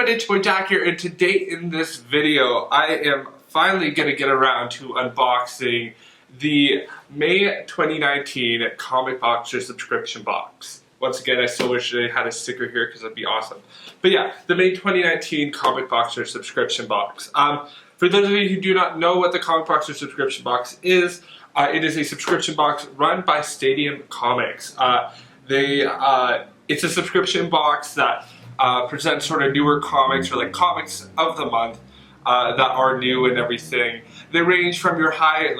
everybody, it's your boy Jack here, and today in this video, I am finally going to get around to unboxing the May 2019 Comic Boxer subscription box. Once again, I still wish I had a sticker here because that'd be awesome. But yeah, the May 2019 Comic Boxer subscription box. For those of you who do not know what the Comic Boxer subscription box is, it is a subscription box run by Stadium Comics. It's a subscription box that presents sort of newer comics, or like comics of the month that are new and everything. They range from your higher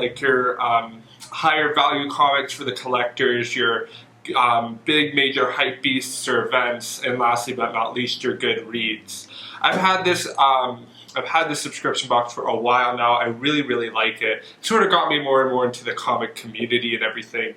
value comics for the collectors, your big major hype beasts or events, and lastly but not least, your good reads. I've had this subscription box for a while now. I really like it. It sort of got me more and more into the comic community and everything.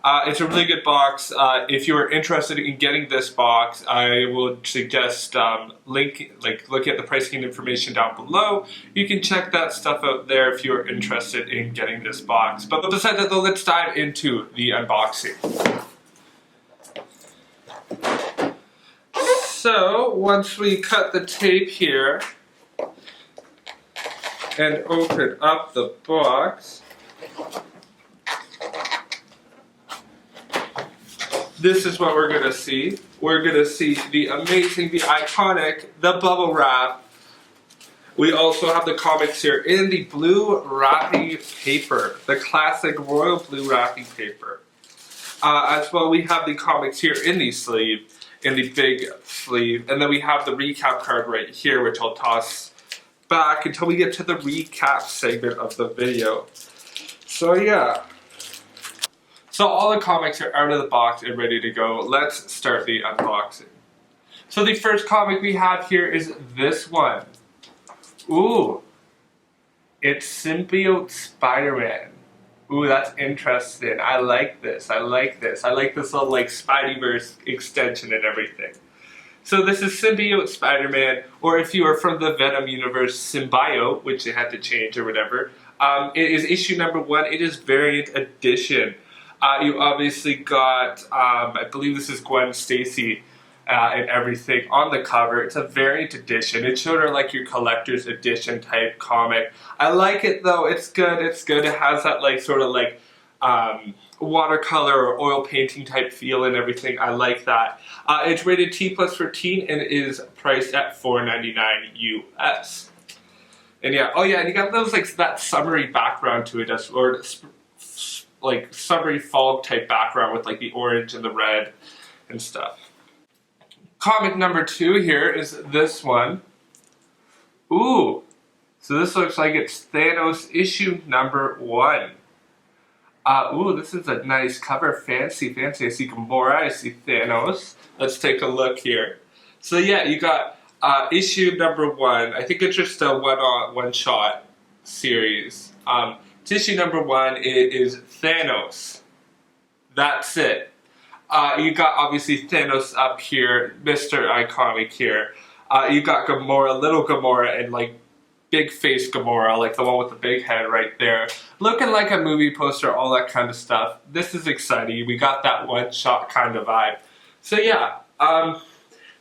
It's a really good box. If you're interested in getting this box, I would suggest look at the pricing information down below. You can check that stuff out there if you're interested in getting this box. But besides that though, let's dive into the unboxing. So once we cut the tape here and open up the box, this is what we're going to see. We're going to see the amazing, the iconic, the bubble wrap. We also have the comics here in the blue wrapping paper, the classic royal blue wrapping paper. As well, we have the comics here in the sleeve, in the big sleeve, and then we have the recap card right here, which I'll toss back until we get to the recap segment of the video. So yeah. So all the comics are out of the box and ready to go. Let's start the unboxing. So the first comic we have here is this one. Ooh, it's Symbiote Spider-Man. Ooh, that's interesting. I like this. I like this little like Spideyverse extension and everything. So this is Symbiote Spider-Man, or if you are from the Venom universe, Symbiote, which they had to change or whatever. It is issue number 1. It is variant edition. You obviously got, I believe this is Gwen Stacy and everything on the cover. It's a variant edition. It's sort of like your collector's edition type comic. I like it though. It's good. It's good. It has that like sort of like watercolor or oil painting type feel and everything. I like that. It's rated T+ for teen and is priced at $4.99 US. And yeah, oh yeah, and you got those like that summery background to it, or like summery fall type background with like the orange and the red and stuff. Comic number 2 here is this one. Ooh, so this looks like it's Thanos issue number 1. Ooh, this is a nice cover, fancy. I see Gamora, I see Thanos. Let's take a look here. So yeah, you got issue number 1. I think it's just a one-shot series. It's issue number 1. It is Thanos. That's it. You got obviously Thanos up here, Mr. Iconic here. You got Gamora, little Gamora, and like big face Gamora, like the one with the big head right there. Looking like a movie poster, all that kind of stuff. This is exciting. We got that one-shot kind of vibe. So yeah,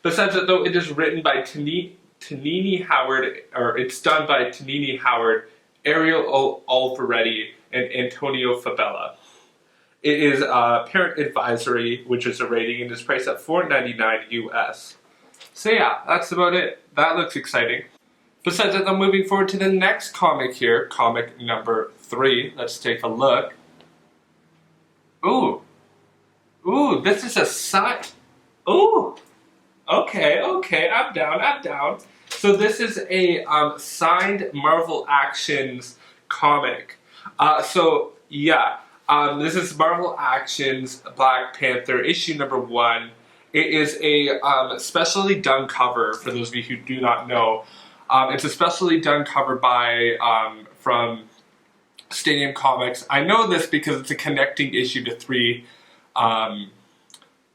besides that though, it is written by Tanini Howard, or it's done by Tanini Howard, Ariel Alvaretti, and Antonio Fabella. It is parent advisory, which is a rating, and is priced at $4.99 US. So yeah, that's about it. That looks exciting. Besides that, I'm moving forward to the next comic here, comic number 3. Let's take a look. Ooh, this is a sign. Ooh, okay, I'm down. So this is a signed Marvel Actions comic. So yeah. This is Marvel Actions Black Panther issue number 1. It is a specially done cover, for those of you who do not know. It's a specially done cover by from Stadium Comics. I know this because it's a connecting issue to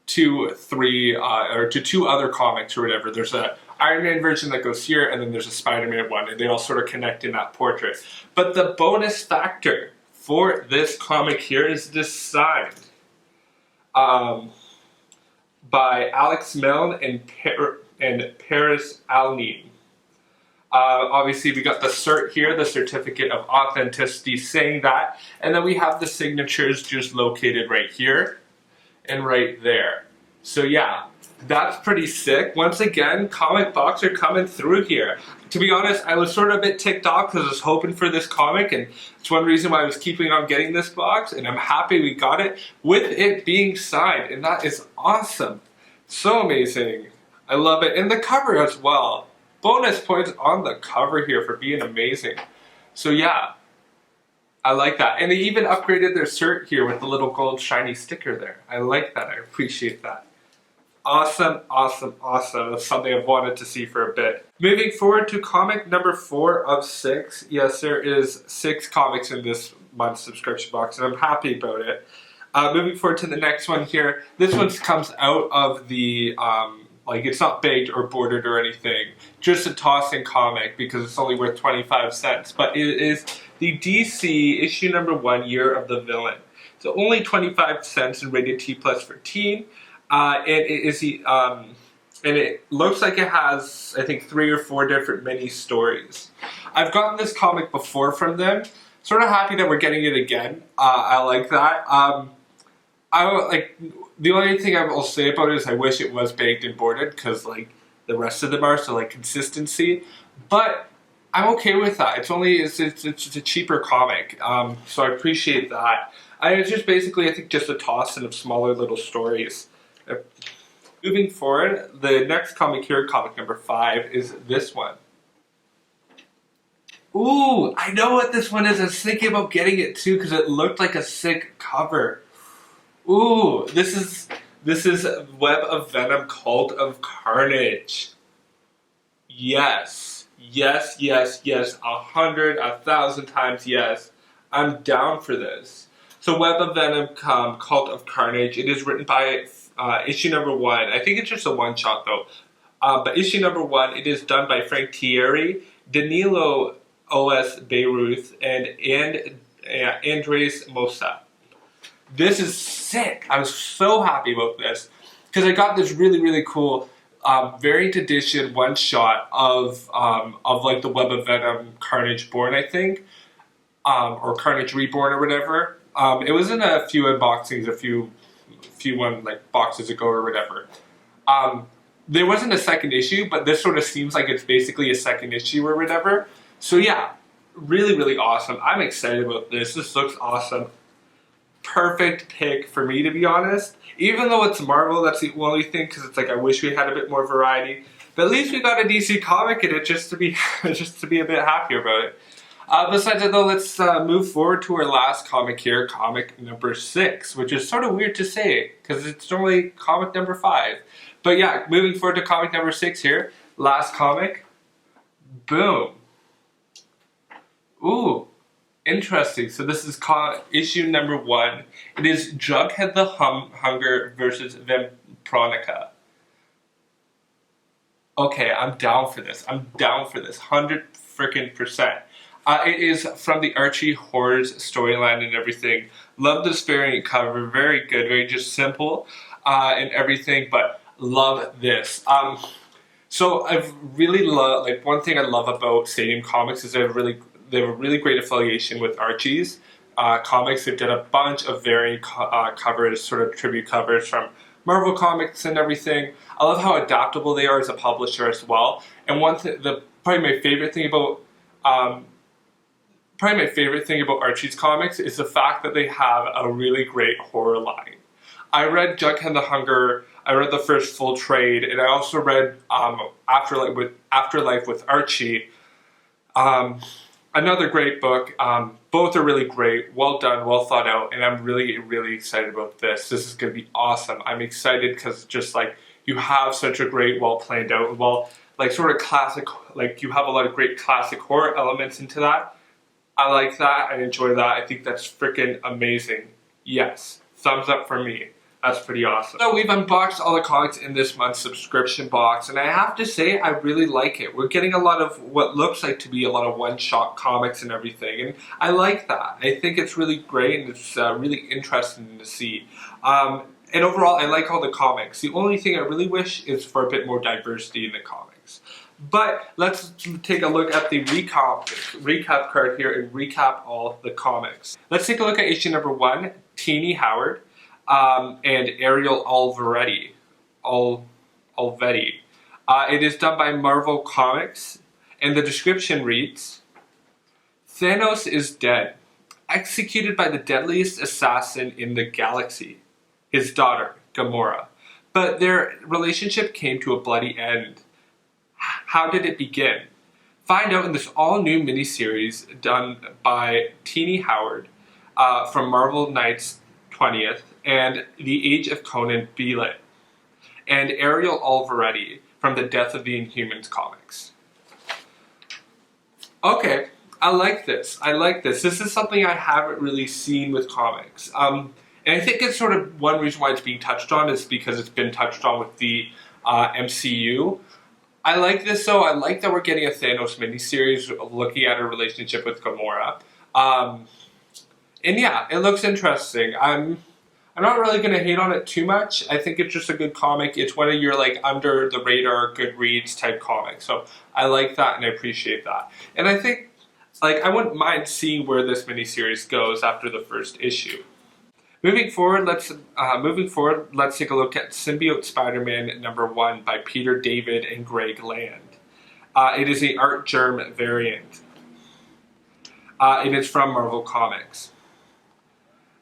two other comics or whatever. There's a Iron Man version that goes here, and then there's a Spider-Man one, and they all sort of connect in that portrait. But the bonus factor for this comic here is designed by Alex Milne and and Paris Alnine. Obviously, we got the cert here, the certificate of authenticity saying that. And then we have the signatures just located right here and right there. So yeah, that's pretty sick. Once again, comic box are coming through here. To be honest, I was sort of a bit ticked off because I was hoping for this comic, and it's one reason why I was keeping on getting this box, and I'm happy we got it with it being signed, and that is awesome. So amazing. I love it. And the cover as well. Bonus points on the cover here for being amazing. So yeah, I like that. And they even upgraded their cert here with the little gold shiny sticker there. I like that. I appreciate that. Awesome, awesome, awesome. That's something I've wanted to see for a bit. Moving forward to comic number 4 of 6. Yes, there is 6 comics in this month's subscription box, and I'm happy about it. Moving forward to the next one here. This one comes out of the, like, it's not baked or bordered or anything. Just a tossing comic because it's only worth 25 cents. But it is the DC issue number 1, Year of the Villain. So only 25 cents and rated T+ for teen. And it is and it looks like it has, I think, 3 or 4 different mini stories. I've gotten this comic before from them. Sort of happy that we're getting it again. I like that. The only thing I will say about it is I wish it was baked and boarded because like the rest of them are, so like consistency. But I'm okay with that. It's a cheaper comic, so I appreciate that. And it's just basically, I think, just a toss in of smaller little stories. Moving forward, the next comic here, comic number 5, is this one. Ooh, I know what this one is. I was thinking about getting it too because it looked like a sick cover. Ooh, this is Web of Venom, Cult of Carnage. Yes, yes, yes, yes. 100, 1,000 times yes. I'm down for this. So Web of Venom, Cult of Carnage. It is written by issue number 1. I think it's just a one-shot though. But issue number 1, it is done by Frank Thierry, Danilo O.S. Beyruth, and Andres Mosa. This is sick. I was so happy about this because I got this really, really cool variant edition one-shot of like the Web of Venom Carnage Born, I think, or Carnage Reborn or whatever. It was in a few unboxings, a few like boxes ago or whatever. There wasn't a second issue, but this sort of seems like it's basically a second issue or whatever. So yeah, really, really awesome. I'm excited about this. This looks awesome. Perfect pick for me, to be honest. Even though it's Marvel, that's the only thing, because it's like I wish we had a bit more variety. But at least we got a DC comic in it just to be a bit happier about it. Besides that though, let's move forward to our last comic here, comic number 6, which is sort of weird to say because it's normally comic number 5. But yeah, moving forward to comic number 6 here, last comic. Boom. Ooh, interesting. So this is issue number 1. It is Jughead the Hunger versus VAMPIRONICA. Okay, I'm down for this. 100%. It is from the Archie Horrors storyline and everything. Love this variant cover. Very good. Very just simple and everything, but love this. So I've really loved, like, one thing I love about Stadium Comics is they have a really great affiliation with Archie's comics. They've done a bunch of variant covers, sort of tribute covers from Marvel Comics and everything. I love how adaptable they are as a publisher as well. And probably my favorite thing about Archie's comics is the fact that they have a really great horror line. I read Jughead the Hunger, I read the first full trade, and I also read Afterlife with Archie. Another great book. Both are really great, well done, well thought out, and I'm really, really excited about this. This is going to be awesome. I'm excited because just like you have such a great, well planned out, like sort of classic, like you have a lot of great classic horror elements into that. I like that. I enjoy that. I think that's freaking amazing. Yes. Thumbs up for me. That's pretty awesome. So we've unboxed all the comics in this month's subscription box, and I have to say I really like it. We're getting a lot of what looks like to be a lot of one-shot comics and everything, and I like that. I think it's really great, and it's really interesting to see. And And overall, I like all the comics. The only thing I really wish is for a bit more diversity in the comics. But let's take a look at the recap card here and recap all the comics. Let's take a look at issue number 1, Teeny Howard and Ariel Alveretti. It is done by Marvel Comics, and the description reads, Thanos is dead, executed by the deadliest assassin in the galaxy, his daughter, Gamora. But their relationship came to a bloody end. How did it begin? Find out in this all-new miniseries done by Teeny Howard from Marvel Knights 20th and The Age of Conan Beelit, and Ariel Alveretti from the Death of the Inhumans comics. Okay, I like this. This is something I haven't really seen with comics. And I think it's sort of one reason why it's being touched on is because it's been touched on with the MCU. I like this though. I like that we're getting a Thanos miniseries looking at her relationship with Gamora. And yeah, it looks interesting. I'm not really going to hate on it too much. I think it's just a good comic. It's one of your like under the radar good reads type comics. So I like that and I appreciate that. And I think like I wouldn't mind seeing where this miniseries goes after the first issue. Moving forward, let's take a look at Symbiote Spider-Man number 1 by Peter David and Greg Land. It is a Art Germ variant. It is from Marvel Comics.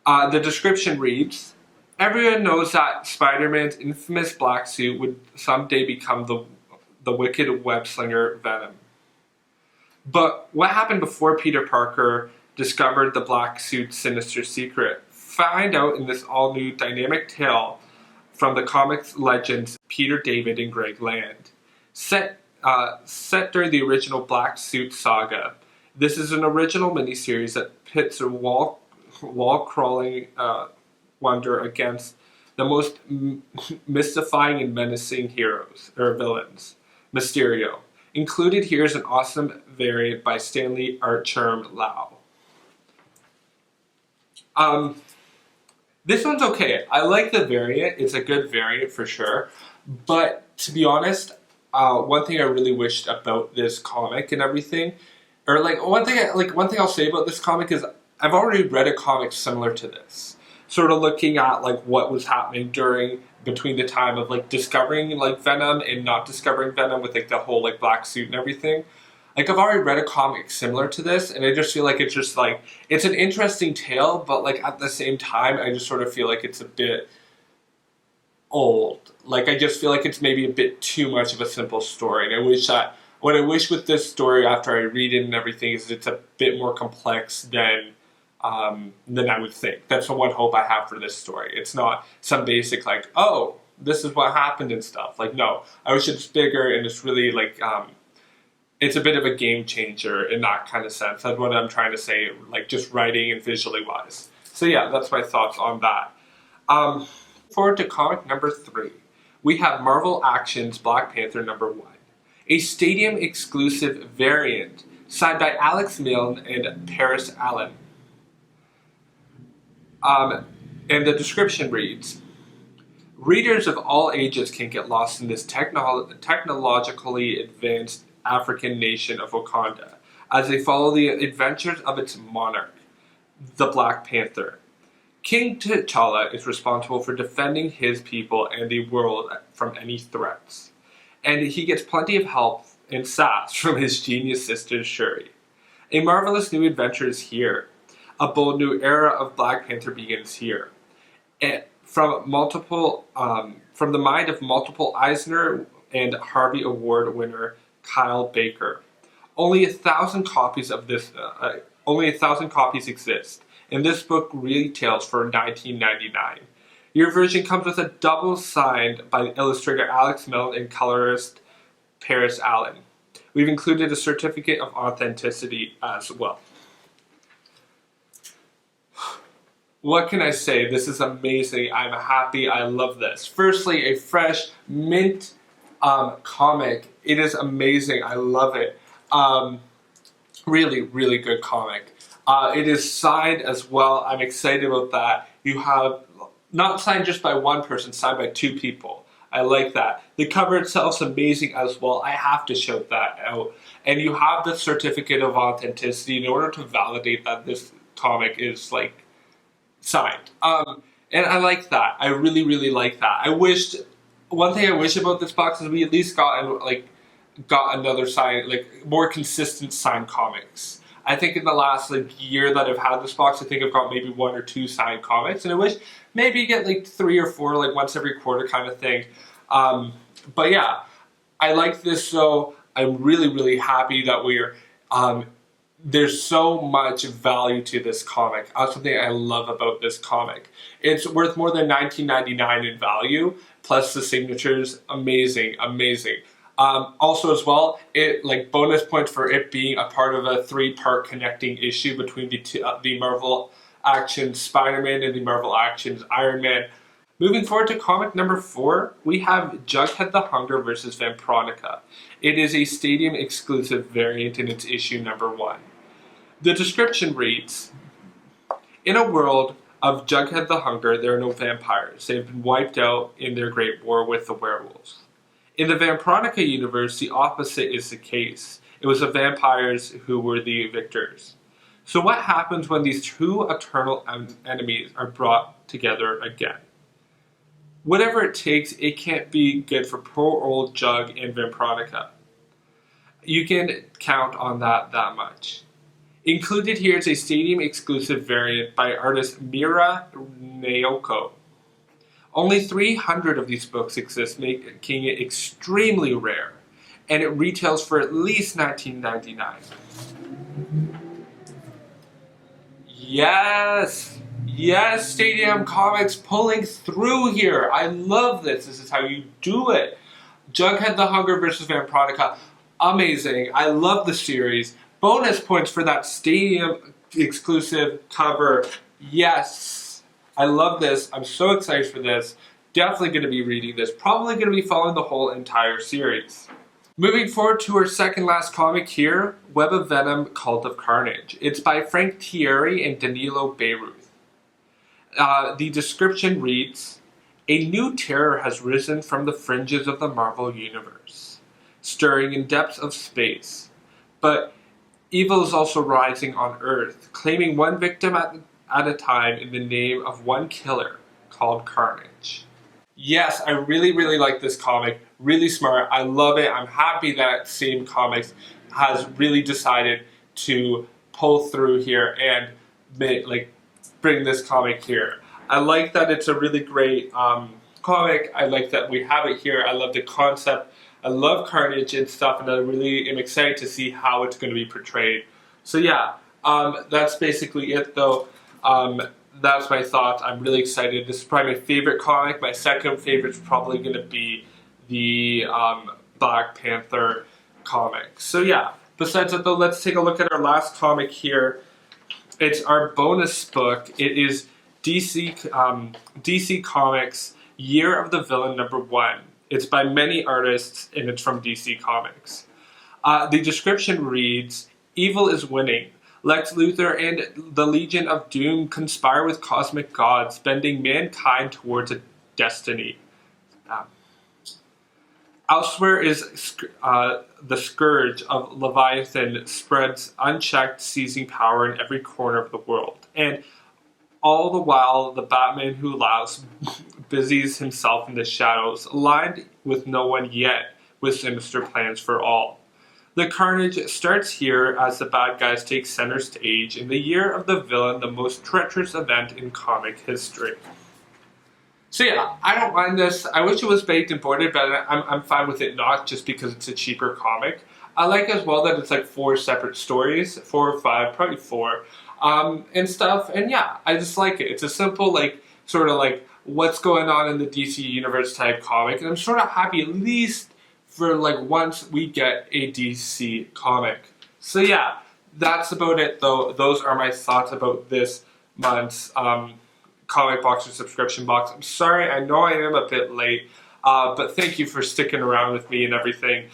The description reads, everyone knows that Spider-Man's infamous black suit would someday become the wicked web-slinger Venom. But what happened before Peter Parker discovered the black suit's sinister secret? Find out in this all-new dynamic tale from the comics legends Peter David and Greg Land. Set during the original Black Suit saga, this is an original miniseries that pits a wall-crawling wonder against the most mystifying and menacing villains, Mysterio. Included here is an awesome variant by Stanley Archerm Lau. This one's okay. I like the variant. It's a good variant for sure. But to be honest, one thing I really wished about this comic and everything, or like one thing I'll say about this comic is I've already read a comic similar to this. Sort of looking at like what was happening between the time of like discovering like Venom and not discovering Venom with like the whole like black suit and everything. Like I've already read a comic similar to this and I just feel like it's just like it's an interesting tale, but like at the same time I just sort of feel like it's a bit old. Like I just feel like it's maybe a bit too much of a simple story. And what I wish with this story after I read it and everything is it's a bit more complex than I would think. That's the one hope I have for this story. It's not some basic like, oh, this is what happened and stuff. Like no, I wish it's bigger and it's really like it's a bit of a game changer in that kind of sense. That's what I'm trying to say, like just writing and visually wise. So yeah, that's my thoughts on that. Forward to comic number 3. We have Marvel Action's Black Panther number 1. A stadium exclusive variant signed by Alex Milne and Paris Allen. And the description reads, readers of all ages can get lost in this technologically advanced African nation of Wakanda as they follow the adventures of its monarch, the Black Panther. King T'Challa is responsible for defending his people and the world from any threats. And he gets plenty of help and sass from his genius sister Shuri. A marvelous new adventure is here. A bold new era of Black Panther begins here. And from the mind of multiple Eisner and Harvey Award winner Kyle Baker. Only 1,000 copies exist, and this book retails for $19.99. Your version comes with a double signed by illustrator Alex Milne and colorist Paris Allen. We've included a certificate of authenticity as well. What can I say? This is amazing. I'm happy. I love this. Firstly, a fresh mint comic. It is amazing. I love it. Really, really good comic. It is signed as well. I'm excited about that. You have not signed just by one person, signed by 2 people. I like that. The cover itself is amazing as well. I have to shout that out. And you have the certificate of authenticity in order to validate that this comic is like signed. And I like that. I really, really like that. One thing I wish about this box is we at least got another sign, like more consistent signed comics. I think in the last year that I've had this box, I think I've got maybe 1 or 2 signed comics, and I wish maybe you get 3 or 4 once every quarter kind of thing. But yeah, I like this, so I'm really, really happy that we're there's so much value to this comic. That's something I love about this comic. It's worth more than $19.99 in value, plus the signatures. Amazing, amazing. Also as well, it bonus points for it being a part of a 3-part connecting issue between the Marvel Actions Spider-Man and the Marvel Actions Iron Man. Moving forward to comic number 4, we have Jughead the Hunger versus Vampironica. It is a Stadium exclusive variant in its issue number 1. The description reads, in a world of Jughead the Hunger, there are no vampires. They've been wiped out in their great war with the werewolves. In the Vampironica universe, the opposite is the case. It was the vampires who were the victors. So what happens when these 2 eternal enemies are brought together again? Whatever it takes, it can't be good for poor old Jug and Vampironica. You can count on that much. Included here is a Stadium exclusive variant by artist Mira Naoko. Only 300 of these books exist, making it extremely rare, and it retails for at least $19.99. Yes! Yes, Stadium Comics pulling through here. I love this. This is how you do it. Jughead the Hunger versus Vampironica. Amazing. I love the series. Bonus points for that Stadium exclusive cover. Yes. I love this. I'm so excited for this. Definitely going to be reading this. Probably going to be following the whole entire series. Moving forward to our second last comic here, Web of Venom, Cult of Carnage. It's by Frank Thierry and Danilo Beyruth. The description reads, a new terror has risen from the fringes of the Marvel Universe, stirring in depths of space. But evil is also rising on Earth, claiming one victim at a time in the name of one killer called Carnage. Yes, I really, really like this comic. Really smart. I love it. I'm happy that Stadium Comics has really decided to pull through here and bring this comic here. I like that it's a really great comic. I like that we have it here. I love the concept. I love Carnage and stuff, and I really am excited to see how it's going to be portrayed. So yeah, that's basically it though. That's my thoughts. I'm really excited. This is probably my favorite comic. My second favorite is probably going to be the Black Panther comic. So yeah, besides that though, let's take a look at our last comic here. It's our bonus book. It is DC Comics Year of the Villain #1. It's by many artists and it's from DC Comics. The description reads, evil is winning. Lex Luthor and the Legion of Doom conspire with cosmic gods, bending mankind towards a destiny. Elsewhere is the scourge of Leviathan spreads unchecked, seizing power in every corner of the world. And all the while, the Batman who laughs busies himself in the shadows, aligned with no one yet, with sinister plans for all. The carnage starts here as the bad guys take center stage in the Year of the Villain, the most treacherous event in comic history. So yeah, I don't mind this. I wish it was baked and boarded, but I'm fine with it not, just because it's a cheaper comic. I like as well that it's 4 separate stories, 4 or 5, probably 4, and stuff. And yeah, I just like it. It's a simple, sort of what's going on in the DC Universe type comic, and I'm sort of happy at least for once we get a DC comic. So yeah, that's about it though. Those are my thoughts about this month's comic box or subscription box. I'm sorry, I know I am a bit late, but thank you for sticking around with me and everything.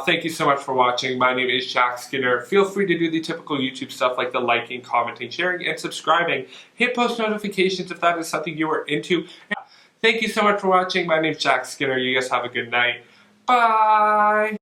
Thank you so much for watching. My name is Jack Skinner. Feel free to do the typical YouTube stuff like the liking, commenting, sharing, and subscribing. Hit post notifications if that is something you are into. Thank you so much for watching. My name is Jack Skinner. You guys have a good night. Bye!